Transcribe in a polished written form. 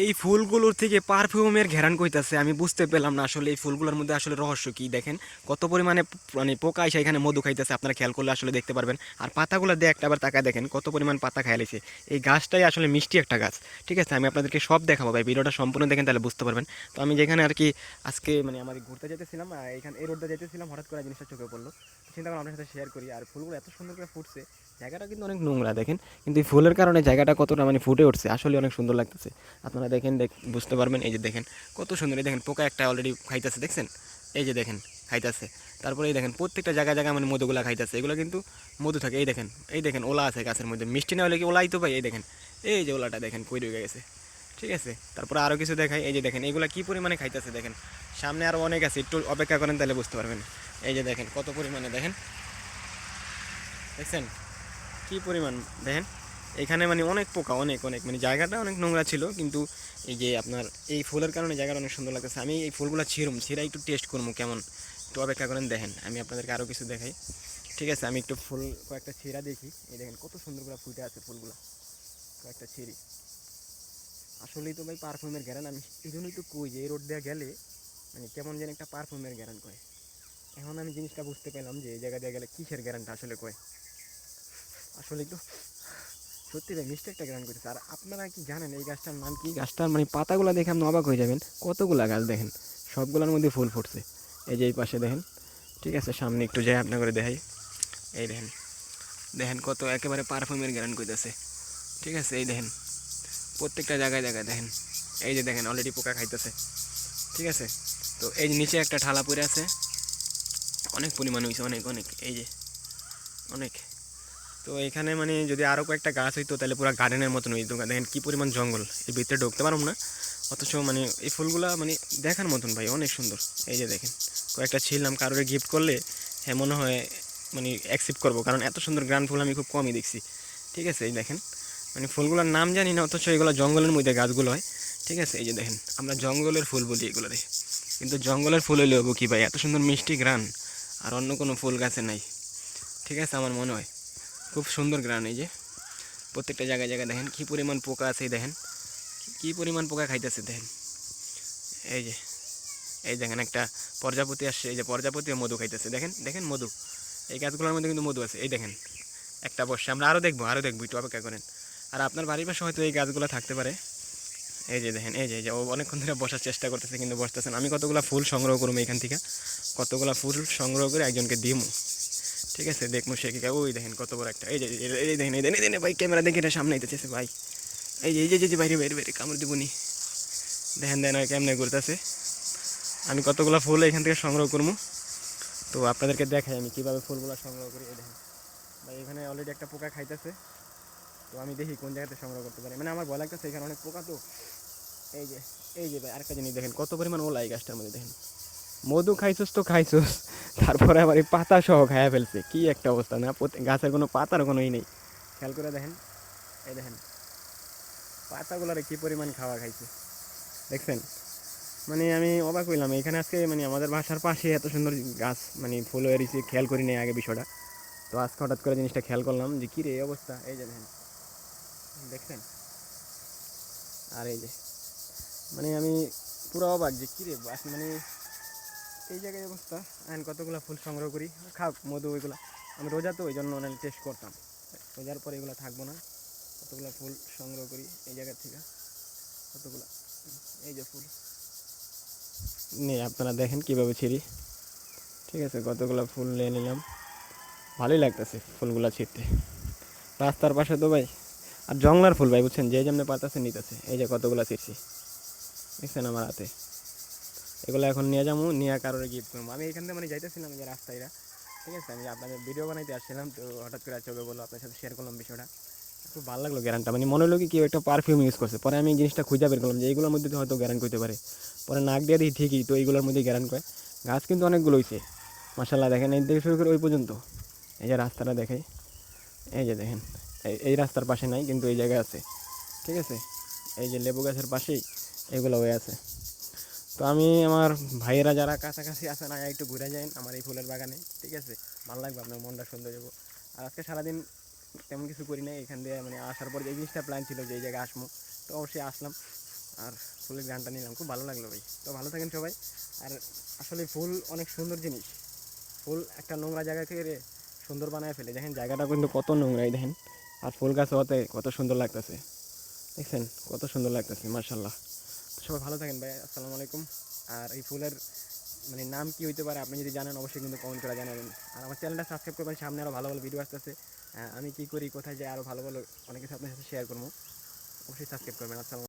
এই ফুলগুলোর থেকে পারফিউমের ঘ্রাণ কইতাছে, আমি বুঝতে পেলাম না আসলে এই ফুলগুলোর মধ্যে আসলে রহস্য কি। দেখেন কত পরিমাণে মানে পোকা এসে এখানে মধু খাইতেছে, আপনারা খেয়াল করলে আসলে দেখতে পারবেন। আর পাতাগুলো দিয়ে একটা আবার তাকায় দেখেন কত পরিমাণ পাতা খাইলেছে। এই গাছটাই আসলে মিষ্টি একটা গাছ। ঠিক আছে, আমি আপনাদেরকে সব দেখাবো ভাই, ভিডিওটা সম্পূর্ণ দেখেন তাহলে বুঝতে পারবেন। তো আমি যেখানে আর কি আজকে মানে আমাদের ঘুরতে যেতেছিলাম, এখানে এই রোডটা যেতেছিলাম, হঠাৎ করে জিনিসটা চোখে পড়লো, চিন্তা করলাম আপনার সাথে শেয়ার করি। আর ফুলগুলো এত সুন্দর করে ফুটছে, জায়গাটা কিন্তু অনেক নোংরা দেখেন, কিন্তু এই ফুলের কারণে জায়গাটা কতটা মানে ফুটে উঠছে, আসলে অনেক সুন্দর লাগতেছে। আপনারা দেখেন বুঝতে পারবেন। এই যে দেখেন কত সুন্দর, এই দেখেন পোকা একটা অলরেডি খাইতেছে দেখছেন, এই যে দেখেন খাইতেছে। তারপরে এই দেখেন প্রত্যেকটা জায়গায় জায়গায় মানে মধুগুলা খাইতেছে, এগুলো কিন্তু মধু থাকে। এই দেখেন ওলা আছে গাছের মধ্যে, মিষ্টি না হলে কি ওলাই তো ভাই। এই দেখেন এই যে ওলাটা দেখেন কই রয়ে গেছে। ঠিক আছে, তারপরে আরও কিছু দেখাই। এই যে দেখেন এগুলা কি পরিমাণে খাইতেছে দেখেন, সামনে আরও অনেক আছে, একটু অপেক্ষা করেন তাহলে বুঝতে পারবেন। এই যে দেখেন কত পরিমাণে দেখেন, দেখছেন কি পরিমাণ দেখেন। এখানে মানে অনেক পোকা, অনেক অনেক মানে জায়গাটা অনেক নোংরা ছিল, কিন্তু এই যে আপনার এই ফুলের কারণে জায়গাটা অনেক সুন্দর লাগতেছে। আমি এই ফুলগুলো ছিঁড়া একটু টেস্ট করবো কেমন, একটু অপেক্ষা করেন দেখেন, আমি আপনাদেরকে আরও কিছু দেখাই। ঠিক আছে, আমি একটু ফুল কয়েকটা ছিঁড়া দেখি। এই দেখেন কত সুন্দর করে ফুটে আছে ফুলগুলো, কয়েকটা ছিঁড়ি। আসলেই তো ভাই পারফিউমের গ্যারান, আমি এই জন্যই তো কই যে এই রোড দেওয়া গেলে মানে কেমন যেন একটা পারফিউমের গ্যারান কয়। এখন আমি জিনিসটা বুঝতে পেলাম যে এই জায়গা দিয়ে গেলে কিসের গ্যারানটা আসলে কয়। আসলেই তো সত্যি ভাই মিষ্টি একটা গ্রান করতেছে। আর আপনারা কি জানেন এই গাছটার নাম কি? গাছটার মানে পাতাগুলো দেখে আপনি অবাক হয়ে যাবেন, কতগুলা গাছ দেখেন, সবগুলোর মধ্যে ফুল ফুটছে। এই যে এই পাশে দেখেন। ঠিক আছে, সামনে একটু যাই আপনার করে দেখাই। এই দেখেন, দেখেন কত একেবারে পারফিউমের গ্রান করতেছে। ঠিক আছে, এই দেখেন প্রত্যেকটা জায়গায় জায়গায় দেখেন। এই যে দেখেন অলরেডি পোকা খাইতেছে। ঠিক আছে, তো এই যে নিচে একটা ঠালা পড়ে আছে, অনেক পরিমাণ হয়েছে, অনেক অনেক, এই যে অনেক। তো এখানে মানে যদি আরও কয়েকটা গাছ হইতো তাহলে পুরো গার্ডেনের মতন হইতো। দেখেন কী পরিমাণ জঙ্গল, এর ভিতরে ঢুকতে পারলাম না, অথচ মানে এই ফুলগুলা মানে দেখার মতন ভাই, অনেক সুন্দর। এই যে দেখেন কয়েকটা ছিলাম, কারোর গিফট করলে হ্যাঁ মনে হয় মানে অ্যাকসেপ্ট করবো, কারণ এত সুন্দর গ্রান ফুল আমি খুব কমই দেখছি। ঠিক আছে, এই দেখেন মানে ফুলগুলোর নাম জানি না, অথচ এগুলো জঙ্গলের মধ্যে গাছগুলো হয়। ঠিক আছে, এই যে দেখেন আমরা জঙ্গলের ফুল বলি এগুলোরে, কিন্তু জঙ্গলের ফুল হইলে হবো কি ভাই, এত সুন্দর মিষ্টি গ্রান আর অন্য কোনো ফুল গাছে নাই। ঠিক আছে, আমার মনে হয় খুব সুন্দর গ্রান। এই যে প্রত্যেকটা জায়গায় জায়গায় দেখেন কী পরিমাণ পোকা আছে, দেখেন কী পরিমাণ পোকা খাইতেছে দেখেন। এই যে এই দেখেন একটা প্রজাপতি আসছে, এই যে প্রজাপতিও মধু খাইতেছে, দেখেন দেখেন মধু, এই গাছগুলোর মধ্যে কিন্তু মধু আছে। এই দেখেন একটা বসে, আমরা আরও দেখবো আরও দেখবো, একটু অপেক্ষা করেন। আর আপনার বাড়ির পাশে হয়তো এই গাছগুলো থাকতে পারে। এই যে দেখেন, এই যে ও অনেকক্ষণ ধরে বসার চেষ্টা করতেছে কিন্তু বসতেছেন। আমি কতগুলো ফুল সংগ্রহ করবো এখান থেকে, কতগুলো ফুল সংগ্রহ করে একজনকে দিমু। ঠিক আছে, দেখবো সে কি। ওই দেখেন কত বড় একটা, এই যে এই দেখেন, এই দেখেন ভাই, ক্যামেরা দেখে এটা সামনে আইতেছে ভাই। এই যে এই যে বাইরে বাইরে বাইরে কামড় দিবনি, দেখেন দেন কেমনে ঘুরতেছে। আমি কতগুলো ফুল এখান থেকে সংগ্রহ করবো, তো আপনাদেরকে দেখাই আমি কীভাবে ফুলগুলো সংগ্রহ করি। এই দেখেন ভাই, এখানে অলরেডি একটা পোকা খাইতেছে, তো আমি দেখি কোন জায়গাতে সংগ্রহ করতে পারি। মানে আমার ভয় লাগতেছে, এখানে অনেক পোকা তো। এই যে এই যে ভাই আরেকটা জিনিস দেখেন, কত পরিমাণ ওলা এই গাছটার মধ্যে দেখেন। মধু খাইছস তো খাইছস, তারপরে আবার এই পাতা সহ খাইয়া ফেলছে, কি একটা অবস্থা না, গাছের কোনো পাতার কোনো ই নেই। খেয়াল করে দেখেন, এই দেখেন পাতাগুলারে কি পরিমাণ খাওয়া খাইছে দেখছেন। মানে আমি অবাক হইলাম এখানে আজকে, মানে আমাদের বাসার পাশে এত সুন্দর গাছ মানে ফুল হয়ে রয়েছে, খেয়াল করি নাই আগে বিষয়টা। তো আজকে হঠাৎ করে জিনিসটা খেয়াল করলাম যে কী রে এই অবস্থা। এই যে দেখেন দেখছেন, আর এই যে মানে আমি পুরো অবাক যে কী রে মানে এই জায়গায় অবস্থা। এখন কতগুলো ফুল সংগ্রহ করি, খাক মধু ওইগুলো, আমি রোজা তো ওই জন্য অনেক টেস্ট করতাম, রোজার পরে এগুলো থাকবো না। কতগুলো ফুল সংগ্রহ করি এই জায়গা থেকে, কতগুলো এই যে ফুল নিয়ে আপনারা দেখেন কীভাবে ছিঁড়ি। ঠিক আছে, কতগুলো ফুল নিয়ে নিলাম, ভালোই লাগতেছে ফুলগুলো ছিঁড়তে। রাস্তার পাশে তো ভাই, আর জংলার ফুল ভাই বুঝছেন, যে যেমনি পাতাছে নিতেছে। এই যে কতগুলো ছিঁড়ছি দেখছেন আমার হাতে, এগুলো এখন নিয়ে যাবো, নিয়ে কারোর গিফট করবো। আমি এখান থেকে মানে যাইতেছিলাম যে রাস্তায়রা। ঠিক আছে, আমি আপনাদের ভিডিও বানাইতে আসছিলাম, তো হঠাৎ করে চোখে বললো, আপনার সাথে শেয়ার করলাম বিষয়টা। খুব ভালো লাগলো গ্যারান্টটা, মানে মনে হলো কি কেউ একটা পারফিউম ইউজ করছে। পরে আমি এই জিনিসটা খুঁজে বের করলাম যে এইগুলোর মধ্যে তো হয়তো গ্যারান্ট করতে পারে। পরে নাক দিয়ে দিই ঠিকই, তো এইগুলোর মধ্যে গ্যারান্ট করে। গাছ কিন্তু অনেকগুলো হয়েছে মাসাল্লাহ, দেখেন এই থেকে শুরু করে ওই পর্যন্ত। এই যে রাস্তাটা দেখাই, এই যে দেখেন এই রাস্তার পাশে নাই কিন্তু এই জায়গায় আছে। ঠিক আছে, এই যে লেবু গাছের পাশেই এগুলো হয়ে আছে। তো আমি আমার ভাইয়েরা যারা কাছাকাছি আছে না, একটু ঘুরে যাই আমার এই ফুলের বাগানে। ঠিক আছে, ভালো লাগবে, আপনার মনটা সুন্দর যাবো। আর আজকে সারাদিন তেমন কিছু করি না, এখান দিয়ে মানে আসার পর যে জিনিসটা প্ল্যান ছিল যে এই জায়গায় আসবো, তো অবশ্যই আসলাম। আর ফুলের গানটা নিলাম, খুব ভালো লাগলো ভাই। তো ভালো থাকেন সবাই। আর আসলে ফুল অনেক সুন্দর জিনিস। ফুল একটা নোংরা জায়গাকে সুন্দর বানায় ফেলে। দেখেন জায়গাটা কিন্তু কত নোংরাই দেখেন, আর ফুল গাছ হওয়াতে কত সুন্দর লাগতেছে, দেখছেন কত সুন্দর লাগতেছে মার্শাল্লাহ। সবাই ভালো থাকেন ভাই, আসসালামু আলাইকুম। আর এই ফুলের মানে নাম কি হইতে পারে আপনি যদি জানেন অবশ্যই কিন্তু কমেন্ট করে জানাবেন। আর আমার চ্যানেলটা সাবস্ক্রাইব করবেন, সামনে আরও ভালো ভালো ভিডিও আসতেছে। আমি কী করি, কোথায় যাই, আরও ভালো ভালো অনেক কিছু আপনার সাথে শেয়ার করবো। অবশ্যই সাবস্ক্রাইব করবেন। আসসালাম।